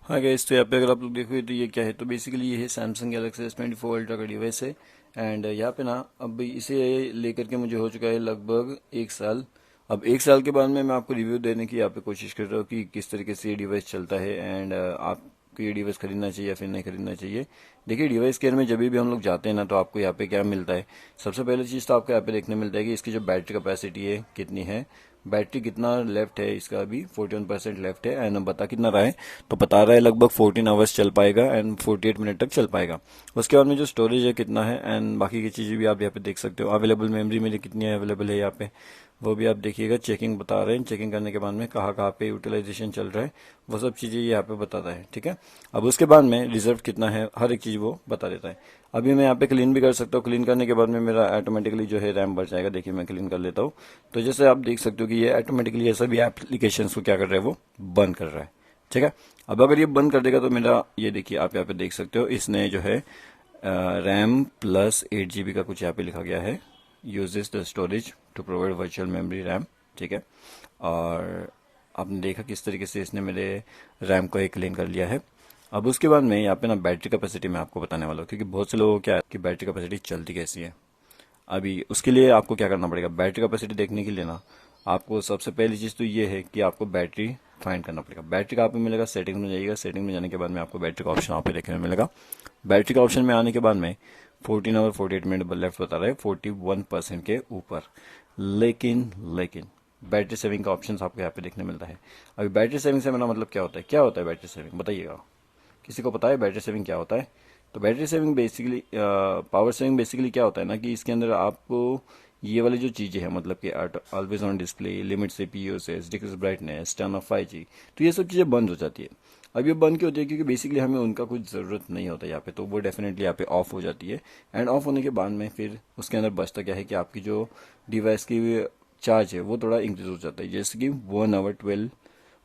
हाँ गाइस, तो यहाँ पे अगर आप लोग देखोगे तो ये क्या है, तो बेसिकली ये है सैमसंग गैलेक्सी S24 अल्ट्रा का डिवाइस है। एंड यहाँ पे ना अब इसे लेकर के मुझे हो चुका है लगभग 1 साल। अब 1 साल के बाद में मैं आपको रिव्यू देने की यहाँ पे कोशिश कर रहा हूँ कि किस तरीके से ये डिवाइस चलता है। एंड आपको ये डिवाइस खरीदना चाहिए या फिर नहीं खरीदना चाहिए। देखिए, डिवाइस केयर में जब भी हम लोग जाते हैं ना, तो आपको यहाँ पे क्या मिलता है। सबसे पहले चीज़ तो आपको यहाँ पे देखने मिलता है कि इसकी जो बैटरी कैपेसिटी है कितनी है। बैटरी कितना लेफ्ट है इसका, अभी 41% लेफ्ट है। एंड बता कितना रहा है, तो बता रहा है लगभग 14 आवर्स चल पाएगा एंड 48 मिनट तक चल पाएगा। उसके बाद में जो स्टोरेज है कितना है एंड बाकी की चीज़ें भी आप यहाँ पे देख सकते हो। अवेलेबल मेमोरी मेरी कितनी है अवेलेबल है यहाँ पे, वो भी आप देखिएगा। चेकिंग बता रहे हैं, चेकिंग करने के बाद में कहाँ कहाँ पे यूटिलाइजेशन चल रहा है वो सब चीज़ें यहाँ पे बताता है। ठीक है, अब उसके बाद में रिजर्व कितना है हर एक चीज़ वो बता देता है। अभी मैं यहाँ पे क्लीन भी कर सकता हूँ। क्लीन करने के बाद में मेरा ऑटोमेटिकली जो है रैम बढ़ जाएगा। देखिए, मैं क्लीन कर लेता हूँ तो जैसे आप देख सकते हो कि ये ऑटोमेटिकली ये सभी एप्लीकेशन को क्या कर रहा है, वो बंद कर रहा है। ठीक है, अब अगर ये बंद कर देगा तो मेरा ये देखिए, आप यहाँ पे देख सकते हो इसने जो है रैम प्लस 8 GB का कुछ यहाँ पे लिखा गया है, uses the storage to provide virtual memory RAM. ठीक है, और आपने देखा किस तरीके से इसने मेरे रैम को एक क्लीन कर लिया है। अब उसके बाद में यहाँ पे ना बैटरी कैपेसिटी मैं आपको बताने वाला हूँ, क्योंकि बहुत से लोगों को क्या है कि बैटरी कैपेसिटी चलती कैसी है। अभी उसके लिए आपको क्या करना पड़ेगा, बैटरी कैपेसिटी देखने के लिए ना आपको सबसे पहली चीज़ तो ये है कि आपको बैटरी फाइंड करना पड़ेगा। बैटरी का आप में मिलेगा, सेटिंग में जाइएगा। सेटिंग में जाने के बाद में आपको बैटरी का ऑप्शन आप पे देखने में मिलेगा। बैटरी का ऑप्शन में आने के बाद में 14 आवर 48 मिनट लेफ्ट बता रहा है, 41% के ऊपर। लेकिन लेकिन बैटरी सेविंग का ऑप्शन आपको यहाँ पे देखने मिलता है। अभी बैटरी सेविंग से मेरा मतलब क्या होता है, क्या होता है बैटरी सेविंग बताइएगा, किसी को पता है बैटरी सेविंग क्या होता है? तो battery saving basically, power saving basically क्या होता है ना, कि इसके अंदर आपको ये वाली जो चीज़ें हैं, मतलब कि always on display, limit CPU usage, decrease brightness, turn off 5G, तो ये सब चीज़ें बंद हो जाती है। अब ये बंद क्यों होती है, क्योंकि बेसिकली हमें उनका कुछ ज़रूरत नहीं होता यहाँ पे, तो वो डेफिनेटली यहाँ पे ऑफ हो जाती है। एंड ऑफ होने के बाद में फिर उसके अंदर बचता क्या है कि आपकी जो डिवाइस की चार्ज है वो थोड़ा इंक्रीज हो जाता है। जैसे कि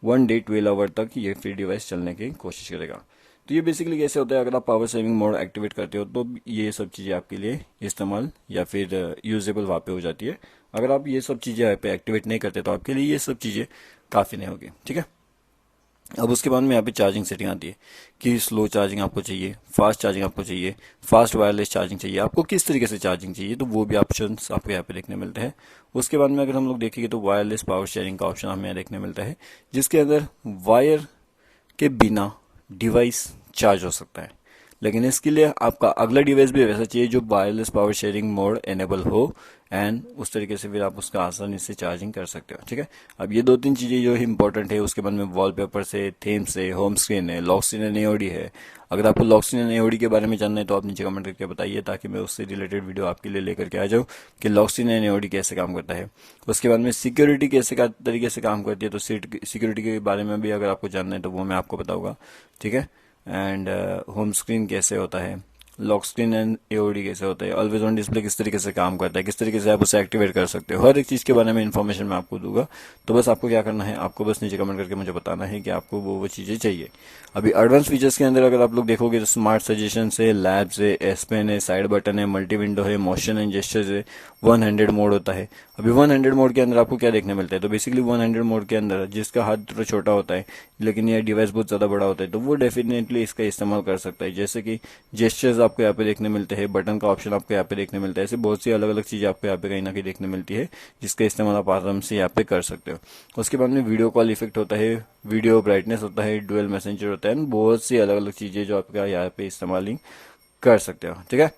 1 डे 12 आवर तक ये फिर डिवाइस चलने की कोशिश करेगा। तो ये बेसिकली कैसे होता है, अगर आप पावर सेविंग मोड एक्टिवेट करते हो तो ये सब चीज़ें आपके लिए इस्तेमाल या फिर यूजेबल वहाँ पे हो जाती है। अगर आप ये सब चीज़ें यहाँ पे एक्टिवेट नहीं करते तो आपके लिए ये सब चीज़ें काफ़ी नहीं होगी। ठीक है, अब उसके बाद में यहाँ पे चार्जिंग सेटिंग आती है कि स्लो चार्जिंग आपको चाहिए, फास्ट चार्जिंग आपको चाहिए, फास्ट वायरलेस चार्जिंग चाहिए, आपको किस तरीके से चार्जिंग चाहिए, तो वो भी ऑप्शन आपको यहाँ पे देखने मिलते हैं। उसके बाद में अगर हम लोग देखेंगे तो वायरलेस पावर शेयरिंग का ऑप्शन हमें यहाँ देखने मिलता है, जिसके अंदर वायर के बिना डिवाइस चार्ज हो सकता है। लेकिन इसके लिए आपका अगला डिवाइस भी वैसा चाहिए जो wireless power sharing mode enable हो, एंड उस तरीके से फिर आप उसका आसानी से चार्जिंग कर सकते हो। ठीक है, अब ये 2-3 चीज़ें जो इंपॉर्टेंट है। उसके बाद में वॉलपेपर से, थीम से, होम स्क्रीन है, लॉक स्क्रीन है, AOD है। अगर आपको लॉक स्क्रीन है, AOD के बारे में जानना है तो आप नीचे कमेंट करके बताइए, ताकि मैं उससे रिलेटेड वीडियो आपके लिए लेकर के आ जाऊँ कि लॉक स्क्रीन एंड AOD कैसे काम करता है। उसके बाद में सिक्योरिटी कैसे तरीके से काम करती है, तो सिक्योरिटी के बारे में भी अगर आपको जानना है तो वो मैं आपको बताऊंगा। ठीक है, एंड होम स्क्रीन कैसे होता है, लॉक स्क्रीन एंड AOD कैसे होता है, ऑलवेज ऑन डिस्प्ले किस तरीके से काम करता है, किस तरीके से आप उसे एक्टिवेट कर सकते हो, हर एक चीज़ के बारे में इन्फॉर्मेशन मैं आपको दूंगा। तो बस आपको क्या करना है, आपको बस नीचे कमेंट करके मुझे बताना है कि आपको वो चीज़ें चाहिए। अभी एडवांस फीचर्स के अंदर अगर आप लोग देखोगे तो स्मार्ट सजेशन है, लैब्स है, S पेन है, साइड बटन है, मल्टी विंडो है, मोशन एंड जेस्चर्स है, 100 मोड होता है। अभी 100 मोड के अंदर आपको क्या देखने मिलता है, तो बेसिकली 100 मोड के अंदर जिसका हाथ थोड़ा छोटा होता है लेकिन यह डिवाइस बहुत ज़्यादा बड़ा होता है, तो वो डेफिनेटली इसका इस्तेमाल कर सकता है। जैसे कि जेस्चर्स आपको यहाँ पे देखने मिलते हैं, बटन का ऑप्शन आपको यहाँ पे देखने मिलता है, ऐसे बहुत सी अलग अलग चीज़ें आपको यहाँ पे कहीं ना कहीं देखने मिलती है, जिसका इस्तेमाल आप आराम से यहाँ पे कर सकते हो। उसके बाद में वीडियो कॉल इफेक्ट होता है, वीडियो ब्राइटनेस होता है, डुअल मैसेंजर होता है, बहुत सी अलग अलग चीज़ें जो आपका यहाँ पे इस्तेमाल कर सकते हो। ठीक है,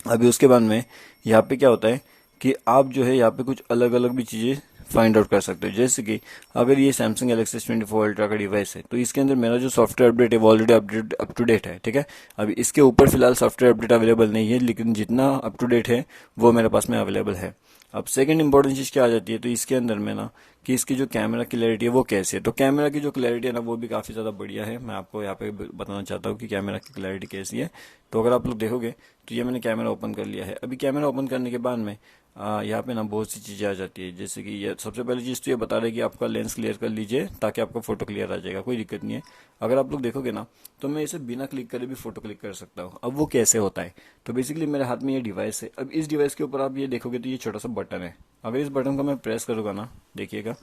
अभी उसके बाद में यहाँ पे क्या होता है कि आप जो है यहाँ पे कुछ अलग अलग भी चीज़ें फाइंड आउट कर सकते हो। जैसे कि अगर ये सैमसंग गैलेक्सी S24 अल्ट्रा का डिवाइस है तो इसके अंदर मेरा जो सॉफ्टवेयर अपडेट है वो already update up to date है। ठीक है, अभी इसके ऊपर फिलहाल सॉफ्टवेयर अपडेट अवेलेबल नहीं है, लेकिन जितना अप टू डेट है वो मेरे पास में अवेलेबल है। अब सेकंड इंपॉर्टेंट चीज़ क्या आ जाती है, तो इसके अंदर में ना कि इसकी जो कैमरा क्लैरिटी है वो कैसी है, तो कैमरा की जो क्लैरिटी है ना वो भी काफ़ी ज़्यादा बढ़िया है। मैं आपको यहाँ पे बताना चाहता हूँ कि कैमरा की क्लैरिटी कैसी है। तो अगर आप लोग देखोगे तो ये मैंने कैमरा ओपन कर लिया है। अभी कैमरा ओपन करने के बाद में यहाँ पे ना बहुत सी चीज़ें आ जाती है, जैसे कि ये सबसे पहली चीज़ तो ये बता रहे कि आपका लेंस क्लियर कर लीजिए ताकि आपका फोटो क्लियर आ जाएगा, कोई दिक्कत नहीं है। अगर आप लोग देखोगे ना तो मैं इसे बिना क्लिक करे भी फोटो क्लिक कर सकता हूँ। अब वो कैसे होता है, तो बेसिकली मेरे हाथ में ये डिवाइस है। अब इस डिवाइस के ऊपर आप ये देखोगे तो ये छोटा सा बटन है। अगर इस बटन को मैं प्रेस करूँगा ना, देखिएगा,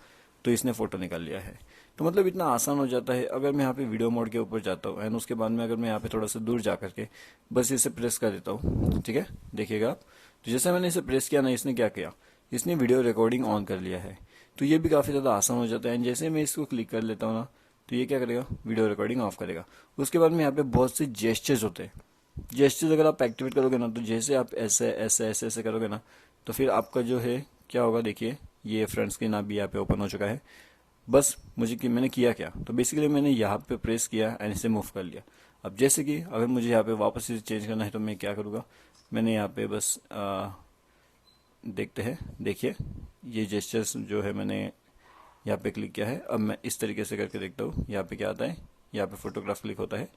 तो इसने फोटो निकाल लिया है। तो मतलब इतना आसान हो जाता है। अगर मैं यहाँ पे वीडियो मोड के ऊपर जाता हूँ एंड उसके बाद में अगर मैं यहाँ पे थोड़ा सा दूर जा करके बस इसे प्रेस कर देता हूँ, ठीक है, देखिएगा आप। तो जैसे मैंने इसे प्रेस किया ना, इसने क्या किया, इसने वीडियो रिकॉर्डिंग ऑन कर लिया है। तो ये भी काफ़ी ज़्यादा आसान हो जाता है। एंड जैसे मैं इसको क्लिक कर लेता हूँ ना, तो ये क्या करेगा, वीडियो रिकॉर्डिंग ऑफ करेगा। उसके बाद में यहाँ पे बहुत से जेस्चर्स होते हैं। जेस्चर्स अगर आप एक्टिवेट करोगे ना, तो जैसे आप ऐसे ऐसे ऐसे ऐसे करोगे ना, तो फिर आपका जो है क्या होगा, देखिए ये फ्रंट स्क्रीन अभी यहाँ पे ओपन हो चुका है। बस मुझे कि मैंने किया क्या, तो बेसिकली मैंने यहाँ पे प्रेस किया एंड इसे मूव कर लिया। अब जैसे कि अगर मुझे यहाँ पे वापस इसे चेंज करना है तो मैं क्या करूँगा, मैंने यहाँ पे बस देखते हैं, देखिए ये जेस्चर्स जो है मैंने यहाँ पे क्लिक किया है। अब मैं इस तरीके से करके देखता हूँ, यहाँ पे क्या आता है, यहाँ पे फोटोग्राफ क्लिक होता है।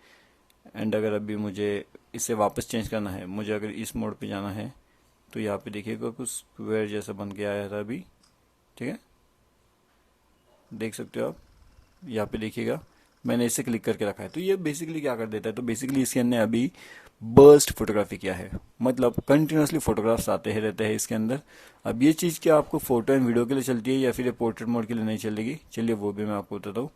एंड अगर अभी मुझे इसे वापस चेंज करना है, मुझे अगर इस मोड पे जाना है, तो यहाँ पे देखिएगा कुछ स्क्वायर जैसा बन के आया था अभी, ठीक है, देख सकते हो आप। यहाँ पे देखिएगा मैंने इसे क्लिक करके रखा है। तो ये बेसिकली क्या कर देता है, तो बेसिकली इसके अंदर अभी बर्स्ट फोटोग्राफी किया है, मतलब कंटिन्यूसली फोटोग्राफ्स आते ही रहते हैं इसके अंदर। अब ये चीज़ क्या आपको फोटो एंड वीडियो के लिए चलती है या फिर ये पोर्ट्रेट मोड के लिए नहीं चलेगी, चलिए वो भी मैं आपको बताता हूँ।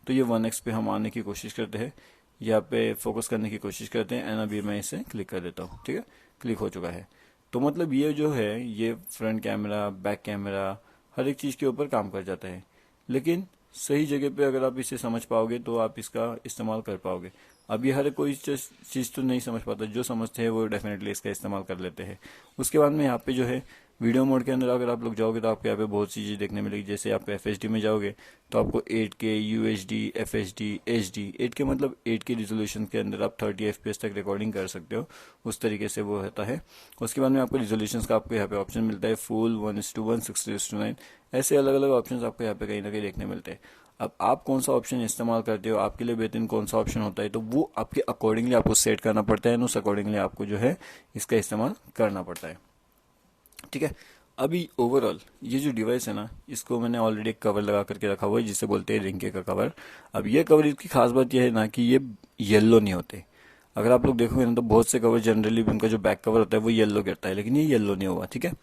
तो ये 1x पे हम आने की कोशिश करते हैं, यहाँ पे फोकस करने की कोशिश करते हैं एंड अभी मैं इसे क्लिक कर देता हूँ, ठीक है, क्लिक हो चुका है। तो मतलब ये जो है ये फ्रंट कैमरा, बैक कैमरा, हर एक चीज़ के ऊपर काम कर जाता है। लेकिन सही जगह पे अगर आप इसे समझ पाओगे तो आप इसका इस्तेमाल कर पाओगे। अब ये हर कोई चीज़ तो नहीं समझ पाता, जो समझते हैं वो डेफिनेटली इसका इस्तेमाल कर लेते हैं। उसके बाद में यहाँ पे जो है वीडियो मोड के अंदर अगर आप लोग जाओगे तो आपको यहाँ पे बहुत सी चीज़ देखने मिलेगी। जैसे आप FHD में जाओगे तो आपको 8K, UHD, FHD, HD, 8K मतलब 8K रिजोल्यूशन के अंदर आप 30 FPS तक रिकॉर्डिंग कर सकते हो, उस तरीके से वो होता है। उसके बाद में आपको रिजोल्यूशन का आपको यहाँ पे ऑप्शन मिलता है, फुल, 1:1, 60:9, ऐसे अलग अलग ऑप्शन आपको यहाँ पे कहीं ना कहीं देखने मिलते हैं। अब आप कौन सा ऑप्शन इस्तेमाल करते हो, आपके लिए बेहतरीन कौन सा ऑप्शन होता है, तो वो आपके अकॉर्डिंगली आपको सेट करना पड़ता है, उस अकॉर्डिंगली आपको जो है इसका इस्तेमाल करना पड़ता है, ठीक है। अभी ओवरऑल ये जो डिवाइस है ना, इसको मैंने ऑलरेडी एक कवर लगा करके रखा हुआ है जिसे बोलते हैं रिंके का कवर। अब ये कवर, इसकी खास बात यह है ना कि ये येलो नहीं होते। अगर आप लोग देखोगे ना तो बहुत से कवर जनरली उनका जो बैक कवर होता है वो येलो गिरता है, लेकिन ये येलो नहीं हुआ, ठीक है।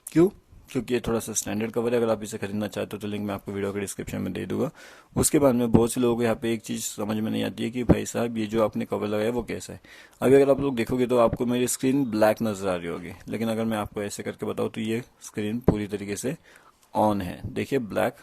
क्यों, क्योंकि ये थोड़ा सा स्टैंडर्ड कवर है। अगर आप इसे खरीदना चाहते हो तो लिंक मैं आपको वीडियो के डिस्क्रिप्शन में दे दूंगा। उसके बाद में बहुत से लोगों को यहाँ पे एक चीज़ समझ में नहीं आती है कि भाई साहब ये जो आपने कवर लगाया वो कैसा है। अभी अगर आप लोग देखोगे तो आपको मेरी स्क्रीन ब्लैक नजर आ रही होगी, लेकिन अगर मैं आपको ऐसे करके बताऊँ तो ये स्क्रीन पूरी तरीके से ऑन है, देखिए ब्लैक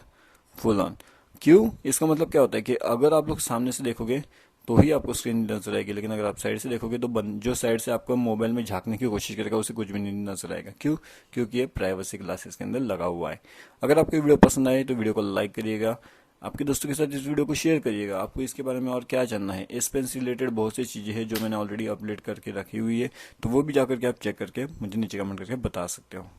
फुल ऑन। क्यों, इसका मतलब क्या होता है कि अगर आप लोग सामने से देखोगे तो ही आपको स्क्रीन नजर आएगी, लेकिन अगर आप साइड से देखोगे तो जो साइड से आपको मोबाइल में झांकने की कोशिश करेगा उसे कुछ भी नहीं नजर आएगा। क्यों, क्योंकि ये प्राइवेसी ग्लासेस के अंदर लगा हुआ है। अगर आपको वीडियो पसंद आए तो वीडियो को लाइक करिएगा, आपके दोस्तों के साथ इस वीडियो को शेयर करिएगा। आपको इसके बारे में और क्या जानना है, इस पेन से रिलेटेड बहुत सी चीज़ें हैं जो मैंने ऑलरेडी अपडेट करके रखी हुई है, तो वो भी जाकर के आप चेक करके मुझे नीचे कमेंट करके बता सकते हो।